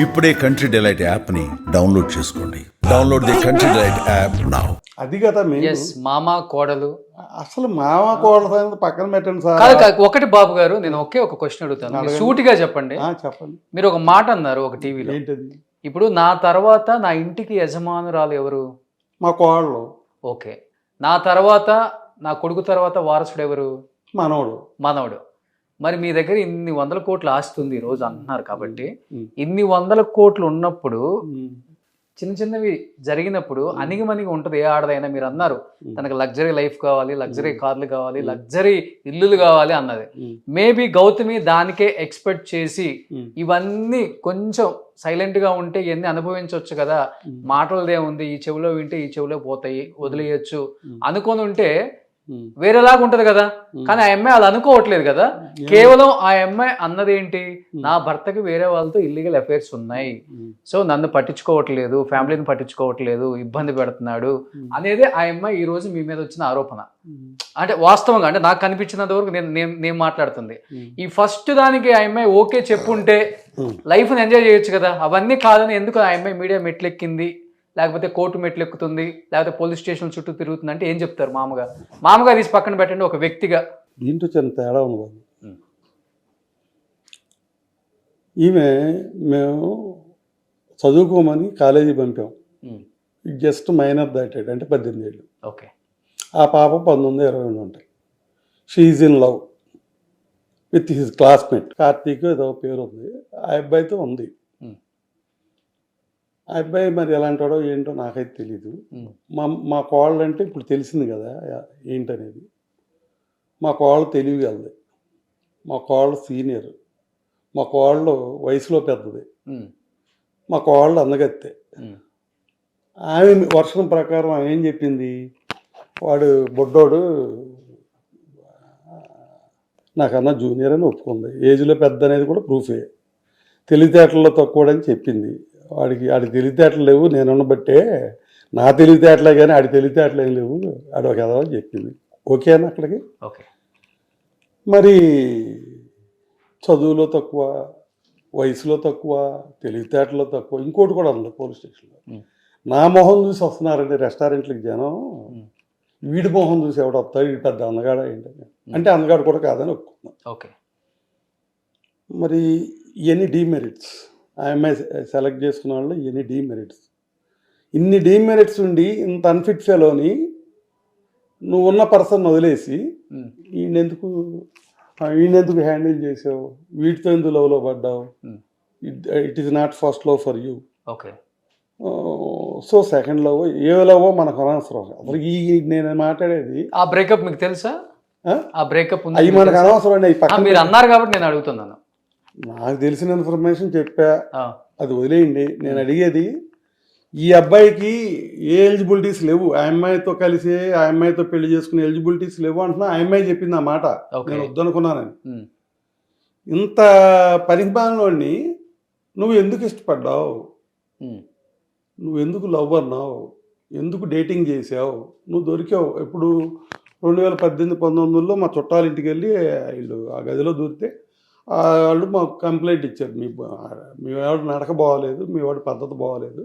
ఇప్పుడే country delight యాప్ని download చేసుకోండి. Download the country delight app now. అది కదా మేము ఎస్ మామ కోడలు అసలు మామ కోడల సంగతి పక్కన పెట్టండి సార్. కాదు కాదు, ఒకటి బాబు గారు, నేను ఒకే ఒక క్వశ్చన్ అడుగుతాను, మీరు అడగండి. సూటిగా చెప్పండి. చెప్పండి మీరు ఒక మాట అన్నారు ఒక టీవీలో, ఏంటది? ఇప్పుడు నా తర్వాత నా ఇంటికి యజమానురాలు ఎవరు? మా కోడలు. ఓకే, నా తర్వాత నా కొడుకు తర్వాత వారసుడు ఎవరు? మనోడు. మనవడు. మరి మీ దగ్గర ఇన్ని వందల కోట్లు ఆస్తి ఉంది ఈ రోజు అంటున్నారు కాబట్టి, ఇన్ని వందల కోట్లు ఉన్నప్పుడు చిన్న చిన్నవి జరిగినప్పుడు అణిగిమణిగి ఉంటుంది ఏ ఆడదైనా. మీరు అన్నారు తనకు లగ్జరీ లైఫ్ కావాలి, లగ్జరీ కార్లు కావాలి, లగ్జరీ ఇల్లులు కావాలి అన్నది. మేబీ గౌతమి దానికే ఎక్స్పెక్ట్ చేసి ఇవన్నీ కొంచెం సైలెంట్ గా ఉంటే ఇవన్నీ అనుభవించవచ్చు కదా, మాటలదే ఉంది, ఈ చెవిలో వింటే ఈ చెవిలో పోతాయి, వదిలేయచ్చు అనుకొని ఉంటే వేరేలాగా ఉంటది కదా. కానీ ఆ అమ్మాయి అలా అనుకోవట్లేదు కదా. కేవలం ఆ అమ్మాయి అన్నది ఏంటి, నా భర్తకి వేరే వాళ్ళతో ఇల్లీగల్ అఫైర్స్ ఉన్నాయి, సో నన్ను పట్టించుకోవట్లేదు, ఫ్యామిలీని పట్టించుకోవట్లేదు, ఇబ్బంది పెడుతున్నాడు అనేది ఆ అమ్మాయి ఈ రోజు మీ మీద వచ్చిన ఆరోపణ. అంటే వాస్తవంగా, అంటే నాకు కనిపించినంత వరకు నేను మాట్లాడుతుంది. ఈ ఫస్ట్ దానికి ఆ అమ్మాయి ఓకే చెప్పుంటే లైఫ్ని ఎంజాయ్ చేయొచ్చు కదా. అవన్నీ కాదని ఎందుకు ఆ అమ్మాయి మీడియా మెట్లెక్కింది, లేకపోతే కోర్టు మెట్లు ఎక్కుతుంది, లేకపోతే పోలీస్ స్టేషన్ చుట్టూ తిరుగుతుంది అంటే ఏం చెప్తారు? మామగా తీసి పక్కన పెట్టండి ఒక వ్యక్తిగా. దీంట్లో చిన్న తేడా ఉంది బాబు. ఈమె మేము చదువుకోమని కాలేజీ పంపాం, జస్ట్ మైనర్ దాటాడు అంటే 18 ఏళ్ళు. ఓకే, ఆ పాప 19-20 ఉంటాయి. She in love with his classmate Karthik ఏదో పేరు ఉంది, ఆ అబ్బాయితో ఉంది. ఆ అబ్బాయి మరి ఎలాంటాడో ఏంటో నాకైతే తెలీదు. మా కోళ్ళు అంటే ఇప్పుడు తెలిసింది కదా ఏంటనేది. మా కోళ్ళు తెలియగలది, మా కోళ్ళు సీనియర్, మా కోళ్ళు వయసులో పెద్దది, మా కోళ్ళు అందగత్తే. ఆమె వర్షం ప్రకారం ఆమె ఏం చెప్పింది, వాడు బొడ్డోడు నాకన్నా జూనియర్ అని ఒప్పుకుంది. ఏజ్లో పెద్ద అనేది కూడా ప్రూఫే. తెలివితేటల్లో తక్కువడని చెప్పింది. ఆడి తెలివితేటలు లేవు, నేను బట్టే నా తెలివితేటలే కానీ ఆడి తెలివితేటలు ఏం లేవు, ఆడు ఒక ఎదవని చెప్పింది. ఓకేనా అక్కడికి? ఓకే. మరి చదువులో తక్కువ, వయసులో తక్కువ, తెలివితేటలో తక్కువ, ఇంకోటి కూడా ఉంది పోలీస్ స్టేషన్లో. నా మొహం చూసి వస్తున్నారండి రెస్టారెంట్లకి జనం, వీడి మొహం చూసి ఎవడు వస్తాడు, వీడి పెద్ద అందగాడ ఏంటని. అంటే అందగాడు కూడా కాదని ఒప్పుకున్నాను. ఓకే. మరి ఇవన్నీ డీమెరిట్స్. ఆ అమ్మాయి సెలెక్ట్ చేసుకున్న వాళ్ళు ఇవన్నీ డీమెరిట్స్. ఇన్ని డీమెరిట్స్ ఉండి ఇంత అన్ఫిట్ ఫెలోని నువ్వు ఉన్న పర్సన్ వదిలేసి ఈయనెందుకు హ్యాండిల్ చేసావు, వీటితో ఎందుకు లవ్లో పడ్డావు, it is not first love for you. Okay. So second love A love మనకు అనవసరం. అసలు నేను మాట్లాడేది ఆ బ్రేకప్ మీకు తెలుసా? ఆ బ్రేకప్ అవి మనకు అనవసరం అండి. పక్కన మీరు అన్నారు కాబట్టి నేను అడుగుతున్నాను. నాకు తెలిసిన ఇన్ఫర్మేషన్ చెప్పా, అది వదిలేయండి. నేను అడిగేది ఈ అబ్బాయికి ఏ ఎలిజిబిలిటీస్ లేవు, ఆ అమ్మాయితో కలిసి ఆ అమ్మాయితో పెళ్లి చేసుకునే ఎలిజిబిలిటీస్ లేవు అంటున్నా. ఆ అమ్మాయి చెప్పింది ఆ మాట, నేను వద్దనుకున్నానని. ఇంత పరిమాణంలోని నువ్వు ఎందుకు ఇష్టపడ్డావు, నువ్వు ఎందుకు లవ్ అన్నావు, ఎందుకు డేటింగ్ చేసావు, నువ్వు దొరికావు. ఇప్పుడు 2018-19లో మా చుట్టాల ఇంటికి వెళ్ళి వీళ్ళు ఆ గదిలో దూరితే వాళ్ళు మాకు కంప్లైంట్ ఇచ్చారు, మీ వాడు నడక బాగోలేదు, మీ వాడు పద్ధతి బాగోలేదు,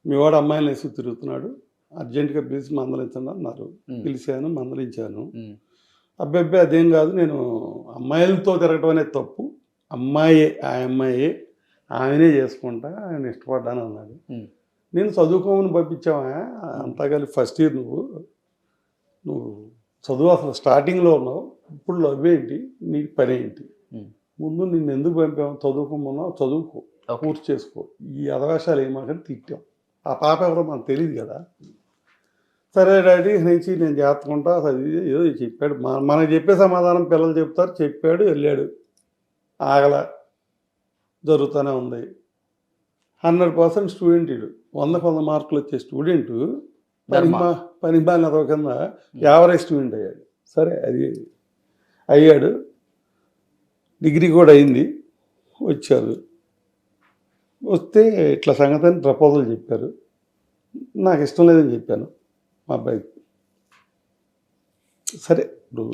మీ వాడు అమ్మాయిలు వేసి తిరుగుతున్నాడు, అర్జెంటుగా పిలిచి మందలించండి అన్నారు. పిలిచాను, మందలించాను. అబ్బాయి అదేం కాదు, నేను అమ్మాయిలతో తిరగటం అనేది తప్పు, ఆ అమ్మాయే ఆమెనే చేసుకుంటా, ఆయన ఇష్టపడ్డాను అన్నాడు. నేను చదువుకోమని పంపించావా, అంతా కలిపి ఫస్ట్ ఇయర్, నువ్వు చదువు అసలు స్టార్టింగ్లో ఉన్నావు, ఇప్పుడు లవ్ ఏంటి, నీ పని ఏంటి, ముందు నిన్ను ఎందుకు పంపాము, చదువుకోమన్నావు, చదువుకో, పూర్తి చేసుకో, ఈ అవకాశాలు ఏమాకని తిట్టాం. ఆ పాప ఎవరో మనకు తెలియదు కదా. సరే డాడీ నుంచి నేను జాగ్రత్తకుంటా, చదివి ఏదో చెప్పాడు, మనకు చెప్పే సమాధానం పిల్లలు చెప్తారు, చెప్పాడు, వెళ్ళాడు, ఆగల, జరుగుతూనే ఉంది. 100% స్టూడెంట్, 100 మార్కులు వచ్చే స్టూడెంట్ పని బాగా అదొక కింద యావరేజ్ స్టూడెంట్ అయ్యాడు. సరే అది అయ్యాడు, డిగ్రీ కూడా అయింది. వచ్చారు, వస్తే ఇట్లా సంగతి అని ప్రపోజల్ చెప్పారు. నాకు ఇష్టం లేదని చెప్పాను మా అబ్బాయికి. సరే ఇప్పుడు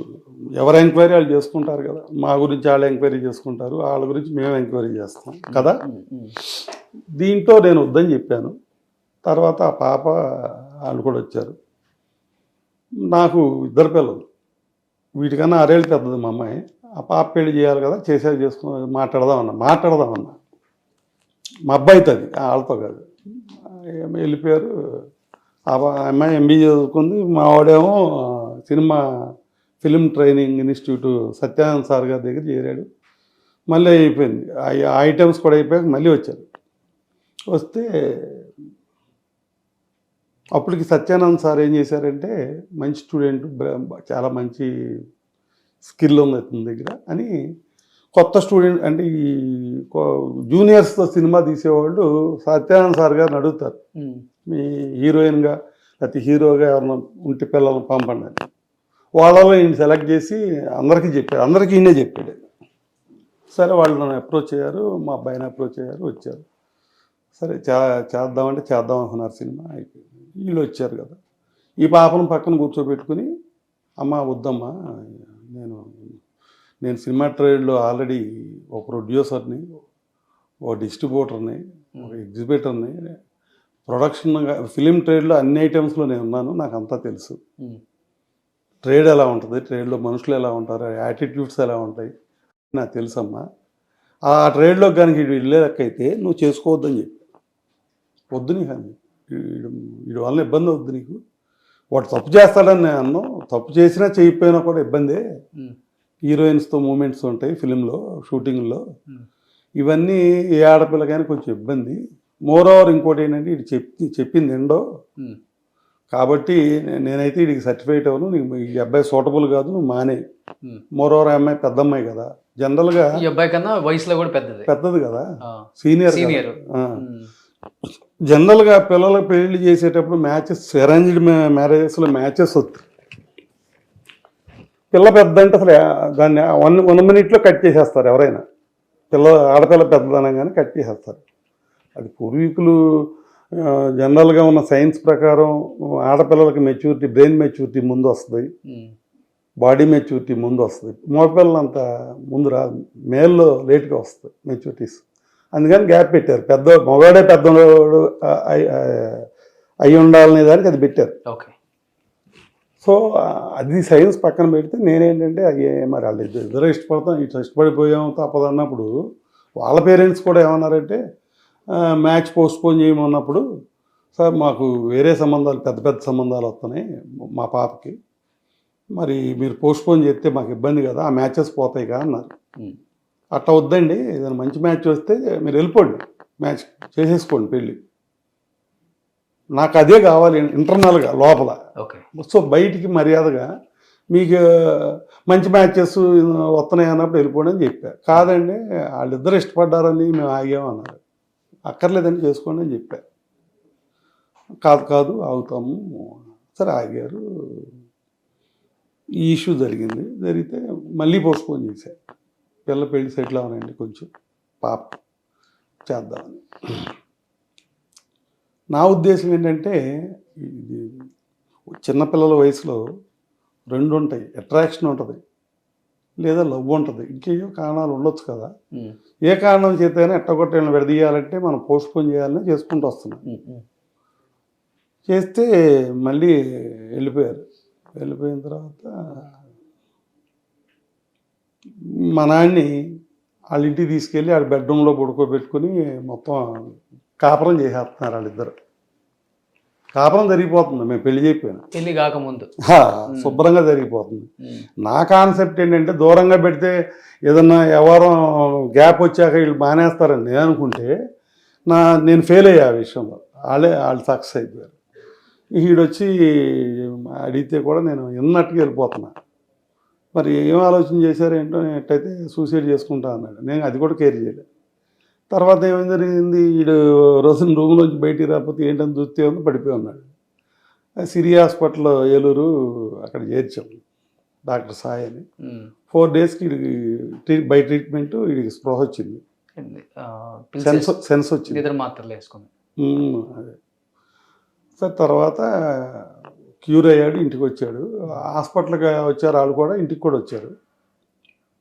ఎవరు ఎంక్వైరీ వాళ్ళు చేసుకుంటారు కదా, మా గురించి వాళ్ళు ఎంక్వైరీ చేసుకుంటారు, వాళ్ళ గురించి మేము ఎంక్వైరీ చేస్తాం కదా. దీంట్లో నేను వద్దని చెప్పాను. తర్వాత ఆ పాప వాళ్ళు కూడా వచ్చారు. నాకు 2 పిల్లలు, వీటికన్నా 6 ఏళ్ళు పెద్దది మా అమ్మాయి. ఆ పాప పెళ్లి చేయాలి కదా, మాట్లాడదామన్నా మా అబ్బాయితో, అది వాళ్ళతో కాదు. వెళ్ళిపోయారు. అమ్మాయి ఎంబీ చదువుకుంది. మా వాడేమో film training institute Satyanand sir గారి దగ్గర చేరాడు. మళ్ళీ అయిపోయింది. ఆ ఐటమ్స్ కూడా అయిపోయాక మళ్ళీ వచ్చారు. వస్తే అప్పటికి సత్యానంద్ సార్ ఏం చేశారంటే, మంచి స్టూడెంట్, చాలా మంచి స్కిల్ ఉంది అతని దగ్గర అని, కొత్త స్టూడెంట్ అంటే ఈ జూనియర్స్తో సినిమా తీసేవాళ్ళు సత్యానంద్ సార్ గారిని అడుగుతారు, మీ హీరోయిన్గా లేకపోతే హీరోగా ఎవరైనా ఉంటే పిల్లల్ని పంపండి అని. వాళ్ళలో ఈయన సెలెక్ట్ చేసి అందరికీ చెప్పాడు. అందరికీ ఈయనే చెప్పాడు. సరే, వాళ్ళు నన్ను అప్రోచ్ అయ్యారు, మా అబ్బాయిని అప్రోచ్ అయ్యారు, వచ్చారు. సరే చేద్దామంటే చేద్దాం అనుకున్నారు. సినిమా అయిపోయింది. వీళ్ళు వచ్చారు కదా, ఈ పాపను పక్కన కూర్చోబెట్టుకుని, అమ్మ వద్దమ్మా, నేను సినిమా ట్రేడ్లో ఆల్రెడీ ఒక ప్రొడ్యూసర్ని, ఒక డిస్ట్రిబ్యూటర్ని, ఒక ఎగ్జిబిటర్ని, ప్రొడక్షన్, ఫిలిం ట్రేడ్లో అన్ని ఐటమ్స్లో నేను ఉన్నాను, నాకు అంతా తెలుసు. ట్రేడ్ ఎలా ఉంటుంది, ట్రేడ్లో మనుషులు ఎలా ఉంటారు, యాటిట్యూడ్స్ ఎలా ఉంటాయి నాకు తెలుసమ్మా. ఆ ట్రేడ్లో కానీ వెళ్ళేదక్కయితే నువ్వు చేసుకోవద్దని చెప్పి, వద్దు నీకు అని, వీడి వల్ల ఇబ్బంది అవుద్దు నీకు, వాడు తప్పు చేస్తాడని నేను అన్నాం, తప్పు చేసినా చేయకపోయినా కూడా ఇబ్బందే. హీరోయిన్స్తో మూమెంట్స్ ఉంటాయి ఫిలింలో, షూటింగ్లో, ఇవన్నీ ఏ ఆడపిల్లకైనా కొంచెం ఇబ్బంది. మోర్ ఓవర్ ఇంకోటి ఏంటంటే, ఇది చెప్పింది ఎండో, కాబట్టి నేనైతే వీడికి సర్టిఫైట్ అవ్వను, నీకు ఈ అబ్బాయి సూటబుల్ కాదు, నువ్వు మానే. మోర్ ఓవర్ ఆ అమ్మాయి పెద్ద అమ్మాయి కదా, జనరల్గా ఈ అబ్బాయి కన్నా వయసులో కూడా పెద్దది కదా, సీనియర్. జనరల్గా పిల్లలకు పెళ్లి చేసేటప్పుడు మ్యాచెస్, అరేంజ్డ్ మ్యారేజెస్లో మ్యాచెస్ వస్తాయి. పిల్ల పెద్ద అంటే అసలు దాన్ని 1 మినిట్లో కట్ చేసేస్తారు ఎవరైనా. ఆడపిల్ల పెద్దదనగానే కట్ చేసేస్తారు. అది పూర్వీకులు జనరల్గా ఉన్న సైన్స్ ప్రకారం ఆడపిల్లలకి మెచ్యూరిటీ, బ్రెయిన్ మెచ్యూరిటీ ముందు వస్తుంది, బాడీ మెచ్యూరిటీ ముందు వస్తుంది. మగపిల్లలు అంత ముందు రాదు, మేల్లో లేట్గా వస్తుంది మెచ్యూరిటీస్. అందుకని గ్యాప్ పెట్టారు. మగవాడే పెద్దవాడు అయి ఉండాలనే దానికి అది పెట్టారు. ఓకే. సో అది సైన్స్ పక్కన పెడితే నేనేంటంటే, మరి వాళ్ళు ఇద్దరు ఇష్టపడతాం, ఇట్లా ఇష్టపడిపోయాం తప్పదు అన్నప్పుడు, వాళ్ళ పేరెంట్స్ కూడా ఏమన్నారంటే, మ్యాచ్ పోస్ట్పోన్ చేయమన్నప్పుడు, సార్ మాకు వేరే సంబంధాలు, పెద్ద పెద్ద సంబంధాలు వస్తున్నాయి మా పాపకి, మరి మీరు పోస్ట్పోన్ చేస్తే మాకు ఇబ్బంది కదా, ఆ మ్యాచెస్ పోతాయి కదా అన్నారు. అట్లా వద్దండి, ఏదైనా మంచి మ్యాచ్ వస్తే మీరు వెళ్ళిపోండి, మ్యాచ్ చేసేసుకోండి పెళ్ళి, నాకు అదే కావాలి ఇంటర్నల్గా లోపల. సో బయటికి మర్యాదగా మీకు మంచి మ్యాచెస్ వస్తున్నాయి అన్నప్పుడు వెళ్ళిపోండి అని చెప్పారు. కాదండి, వాళ్ళిద్దరు ఇష్టపడ్డారని మేము ఆగామన్నారు. అక్కర్లేదని చేసుకోండి అని చెప్పారు. కాదు ఆగుతాము. సరే ఆగారు. ఈ ఇష్యూ జరిగితే మళ్ళీ పోస్ట్పోన్ చేశారు. పిల్ల పెళ్లి సెటిల్ అవనండి, కొంచెం పాప చేద్దామని. నా ఉద్దేశం ఏంటంటే, ఇది చిన్నపిల్లల వయసులో 2 ఉంటాయి, అట్రాక్షన్ ఉంటుంది లేదా లవ్ ఉంటుంది, ఇంకేయో కారణాలు ఉండొచ్చు కదా. ఏ కారణం చేతైనా ఎట్టగొట్టేళ్ళని విడదీయాలంటే మనం పోస్ట్పోన్ చేయాలని చేసుకుంటూ వస్తున్నాం. చేస్తే మళ్ళీ వెళ్ళిపోయిన తర్వాత మా నాన్ని వాళ్ళ ఇంటికి తీసుకెళ్ళి వాళ్ళ బెడ్రూమ్లో పడుకోబెట్టుకుని మొత్తం కాపురం చేసేస్తున్నారు వాళ్ళిద్దరు. కాపురం జరిగిపోతుంది, మేము పెళ్లి చేయకపోయినా, పెళ్లి కాకముందు శుభ్రంగా జరిగిపోతుంది. నా కాన్సెప్ట్ ఏంటంటే, దూరంగా పెడితే ఏదన్నా ఎవరో గ్యాప్ వచ్చాక వీళ్ళు మానేస్తారని నేను అనుకుంటే, నేను ఫెయిల్ అయ్యా ఆ విషయంలో. వాళ్ళు సక్సెస్ అయిపోయారు. వీడొచ్చి అడిగితే కూడా నేను విన్నట్టుగా వెళ్ళిపోతున్నా. మరి ఏం ఆలోచన చేశారు ఏంటో, ఎట్టయితే సూసైడ్ చేసుకుంటా అన్నాడు. నేను అది కూడా కేర్ చేయలేదు. తర్వాత ఏమైంది జరిగింది, వీడు రోజున రూమ్లోంచి బయటికి రాకపోతే ఏంటని చూస్తే ఉంది, పడిపోయి ఉన్నాడు. సిరి హాస్పిటల్ ఏలూరు, అక్కడ చేర్చాం డాక్టర్ సాయి అని. 4 డేస్కి వీడికి బై ట్రీట్మెంట్ వీడికి స్పృహ వచ్చింది, సెన్స్ వచ్చింది, నిద్ర మాత్రలు వేసుకుంది. అదే సార్. తర్వాత క్యూర్ అయ్యాడు, ఇంటికి వచ్చాడు. హాస్పిటల్కి వచ్చారు వాళ్ళు కూడా, ఇంటికి కూడా వచ్చారు.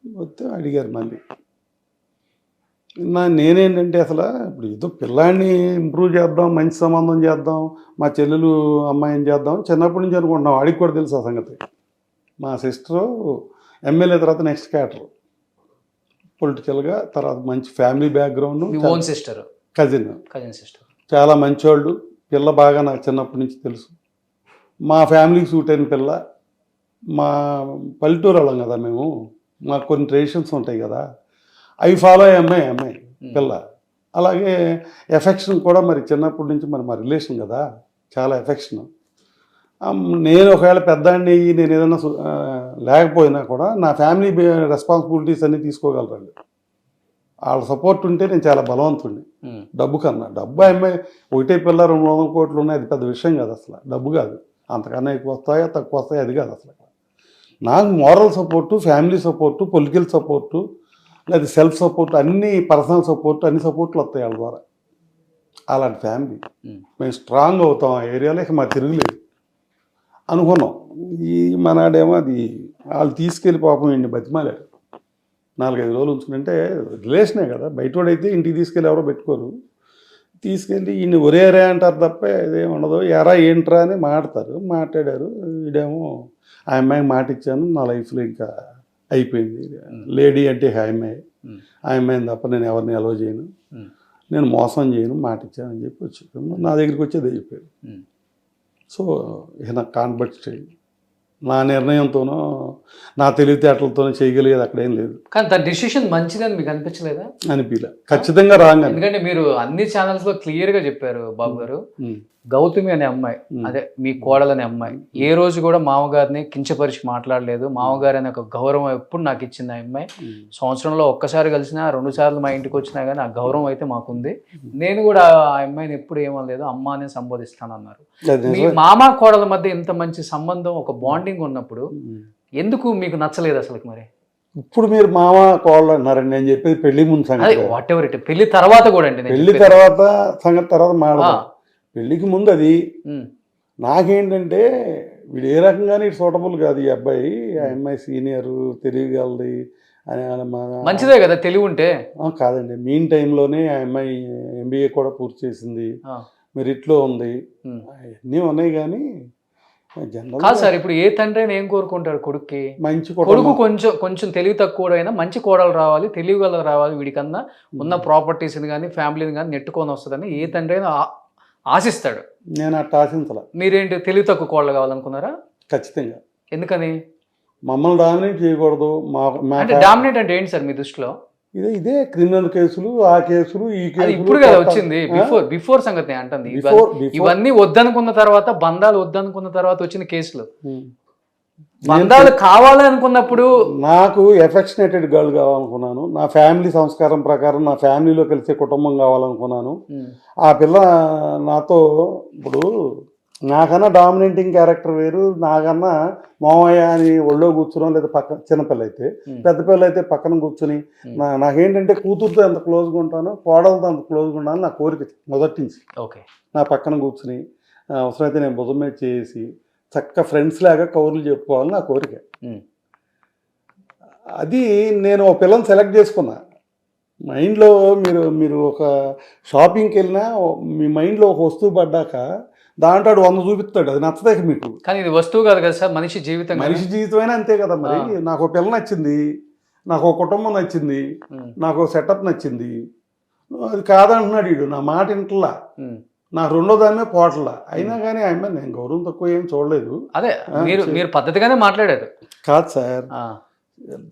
వస్తే అడిగారు మళ్ళీ, నేనేంటంటే అసలు ఇప్పుడు ఏదో పిల్లాడిని ఇంప్రూవ్ చేద్దాం, మంచి సంబంధం చేద్దాం, మా చెల్లెలు అమ్మాయిని చేద్దాం చిన్నప్పటి నుంచి అనుకుంటున్నాం. వాడికి కూడా తెలుసు ఆ సంగతి. మా సిస్టరు ఎమ్మెల్యే తర్వాత నెక్స్ట్ క్యాటర్ పొలిటికల్గా, తర్వాత మంచి ఫ్యామిలీ బ్యాక్గ్రౌండ్, మీ ఓన్ సిస్టర్, కజిన్ సిస్టర్ చాలా మంచోళ్ళు. పిల్ల బాగా నాకు చిన్నప్పటి నుంచి తెలుసు. మా ఫ్యామిలీకి సూట్ అయిన పిల్ల. మా పల్లెటూరు వాళ్ళం కదా మేము, మాకు కొన్ని ట్రెడిషన్స్ ఉంటాయి కదా, అవి ఫాలో అయ్యే అమ్మాయి పిల్ల. అలాగే ఎఫెక్షన్ కూడా మరి చిన్నప్పటి నుంచి మరి మా రిలేషన్ కదా, చాలా ఎఫెక్షన్. నేను ఒకవేళ పెద్దాన్ని నేను ఏదైనా లేకపోయినా కూడా నా ఫ్యామిలీ రెస్పాన్సిబిలిటీస్ అన్నీ తీసుకోగలరండి. వాళ్ళ సపోర్ట్ ఉంటే నేను చాలా బలవంతుడిని. డబ్బు కన్నా డబ్బు అమ్మాయి ఒకటే పిల్ల 200 కోట్లు ఉన్నాయి, అది పెద్ద విషయం కాదు అసలు. డబ్బు కాదు, అంతకన్నా ఎక్కువ వస్తాయా తక్కువ వస్తాయా అది కాదు అసలు. నాకు moral support, family support, political support, లేదా సెల్ఫ్ సపోర్ట్, అన్ని పర్సనల్ సపోర్ట్, అన్ని సపోర్ట్లు వస్తాయి వాళ్ళ ద్వారా. అలాంటి ఫ్యామిలీ మేము స్ట్రాంగ్ అవుతాం ఆ ఏరియాలో, ఇక మా తిరుగులేదు అనుకున్నాం. ఈ మనాడేమో అది వాళ్ళు తీసుకెళ్ళి పాపం ఇండి బతిమాలారు. 4-5 రోజులు ఉంచుకుంటే రిలేషనే కదా, బయటోడైతే ఇంటికి తీసుకెళ్ళి ఎవరో పెట్టుకోరు. తీసుకెళ్ళి ఈయన ఒరేరే అంటారు తప్ప ఇదేం ఉండదు. ఎరా ఏంట్రా అని మాట్లాడారు. వీడేమో ఆ అమ్మాయికి మాట ఇచ్చాను, నా లైఫ్లో ఇంకా అయిపోయింది, లేడీ అంటే ఆ అమ్మాయిని తప్ప నేను ఎవరిని అలౌ చేయను, నేను మోసం చేయను, మాట ఇచ్చానని చెప్పి వచ్చి నా దగ్గరికి వచ్చేది అయిపోయాడు. సో ఇక నాకు కాన్వర్ట్ చేయి, నా నిర్ణయంతోనో నా తెలివితేటలతోనో చేయగలిగేది అక్కడేం లేదు. కానీ తన డిసిషన్ మంచిదని మీకు అనిపించలేదా? అనిపించలే, ఖచ్చితంగా రాంగ్. ఎందుకంటే మీరు అన్ని ఛానల్స్ లో క్లియర్ గా చెప్పారు బాబు గారు, గౌతమి అనే అమ్మాయి, అదే మీ కోడలనే అమ్మాయి ఏ రోజు కూడా మామగారిని కించపరిచి మాట్లాడలేదు. మామగారు అనే ఒక గౌరవం ఎప్పుడు నాకు ఇచ్చింది ఆ అమ్మాయి. సంవత్సరంలో ఒక్కసారి కలిసినా 2 సార్లు మా ఇంటికి వచ్చినా కానీ ఆ గౌరవం అయితే మాకుంది. నేను కూడా ఆ అమ్మాయిని ఎప్పుడు ఏమనలేదు, అమ్మ అని సంబోధిస్తానన్నారు. మీ మామ కోడల మధ్య ఇంత మంచి సంబంధం, ఒక బాండింగ్ ఉన్నప్పుడు ఎందుకు మీకు నచ్చలేదు అసలు? మరి ఇప్పుడు మీరు మామ కోళ్ళు అన్నారండి, నేను చెప్పేది పెళ్లి ముందు సంగతి. వాట్ ఎవర్ ఇట్, పెళ్లి తర్వాత కూడా అండి. పెళ్లి తర్వాత సంగతి తర్వాత మాట్లాడదాం. పెళ్ళికి ముందు అది నాకేంటంటే వీడు ఏ రకంగానే ఇటు సూటబుల్ కాదు ఈ అబ్బాయి, ఆ అమ్మాయి సీనియరు, తెలియగలది అని. మంచిదే కదా తెలివి ఉంటే. కాదండి, మీన్ టైంలోనే ఆ అమ్మాయి MBA కూడా పూర్తి చేసింది, మెరిట్లో ఉంది, అన్నీ ఉన్నాయి. కానీ కాదు సార్, ఇప్పుడు ఏ తండ్రి అయినా ఏం కోరుకుంటాడు కొడుక్కి? మంచి కొడుకు కొంచెం తెలివి తక్కువ అయినా మంచి కోడలు రావాలి, తెలివిగల రావాలి, వీడికన్నా ఉన్న ప్రాపర్టీస్ని కానీ ఫ్యామిలీని కానీ నెట్టుకొని వస్తుందని ఏ తండ్రి అయినా ఆశిస్తాడు. నేను అట్లా ఆశించాల. మీరేంటి తెలివి తక్కువ కోడలు కావాలనుకున్నారా? ఖచ్చితంగా. ఎందుకని? మమ్మల్ని డామినేట్ చేయకూడదు. అంటే డామినేట్ అంటే ఏంటి సార్ మీ దృష్టిలో? ఇదే క్రిమినల్ కేసులు, ఆ కేసులు, ఈ కేసులు ఇప్పుడు కదా వచ్చింది. బిఫోర్ సంగతి అంటుంది. ఇవన్నీ వద్దనుకున్న తర్వాత, బంధాలు వద్దనుకున్న తర్వాత వచ్చిన కేసులు. బంధాలు కావాలనుకున్నప్పుడు నాకు ఎఫెక్షనేటెడ్ గర్ల్ కావాలనుకున్నాను, నా ఫ్యామిలీ సంస్కారం ప్రకారం నా ఫ్యామిలీలో కలిసే కుటుంబం కావాలనుకున్నాను. ఆ పిల్ల నాతో ఇప్పుడు నాకన్నా డామినేటింగ్ క్యారెక్టర్ వేరు, నాకన్నా మామయ్య అని ఒళ్ళో కూర్చున్నాం, లేదా పక్కన చిన్నపిల్ల అయితే, పెద్ద పిల్ల అయితే పక్కన కూర్చుని నాకేంటంటే కూతురుతో ఎంత క్లోజ్గా ఉంటానో కోడలతో అంత క్లోజ్గా ఉండాలని నా కోరిక మొదటి నుంచి. ఓకే, నా పక్కన కూర్చుని అవసరమైతే నేను భుజం మీద చేసి చక్క ఫ్రెండ్స్ లాగా కౌరులు చెప్పుకోవాలని నా కోరిక. అది నేను ఒక పిల్లని సెలెక్ట్ చేసుకున్నా. మైండ్లో మీరు ఒక షాపింగ్కి వెళ్ళినా మీ మైండ్లో ఒక వస్తువు పడ్డాక దాంట్లో 100 చూపిస్తాడు, అది నచ్చదే మీకు. కానీ ఇది వస్తువు కాదు కదా సార్, మనిషి జీవితం. మనిషి జీవితమైనా అంతే కదా. మరి నాకు ఒక పిల్ల నచ్చింది, నాకు ఒక కుటుంబం నచ్చింది, నాకు ఒక సెటప్ నచ్చింది, అది కాదంటున్నాడు వీడు, నా మాట ఇంటలా, నా రెండో దాన్నే పోటలా. అయినా కానీ ఆయన నేను గౌరవం తక్కువ ఏం చూడలేదు. అదే మీరు పద్ధతిగానే మాట్లాడారు. కాదు సార్,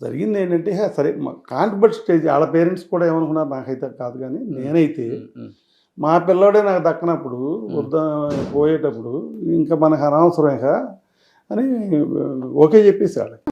జరిగింది ఏంటంటే సరే కాన్ఫిడెంట్ స్టేజ్. వాళ్ళ పేరెంట్స్ కూడా ఏమనుకున్నారు నాకైతే కాదు, కానీ నేనైతే మా పిల్లోడే నాకు దక్కనప్పుడు పోయేటప్పుడు ఇంకా మనకు అనవసరం అని ఓకే చెప్పేసి వాళ్ళకి.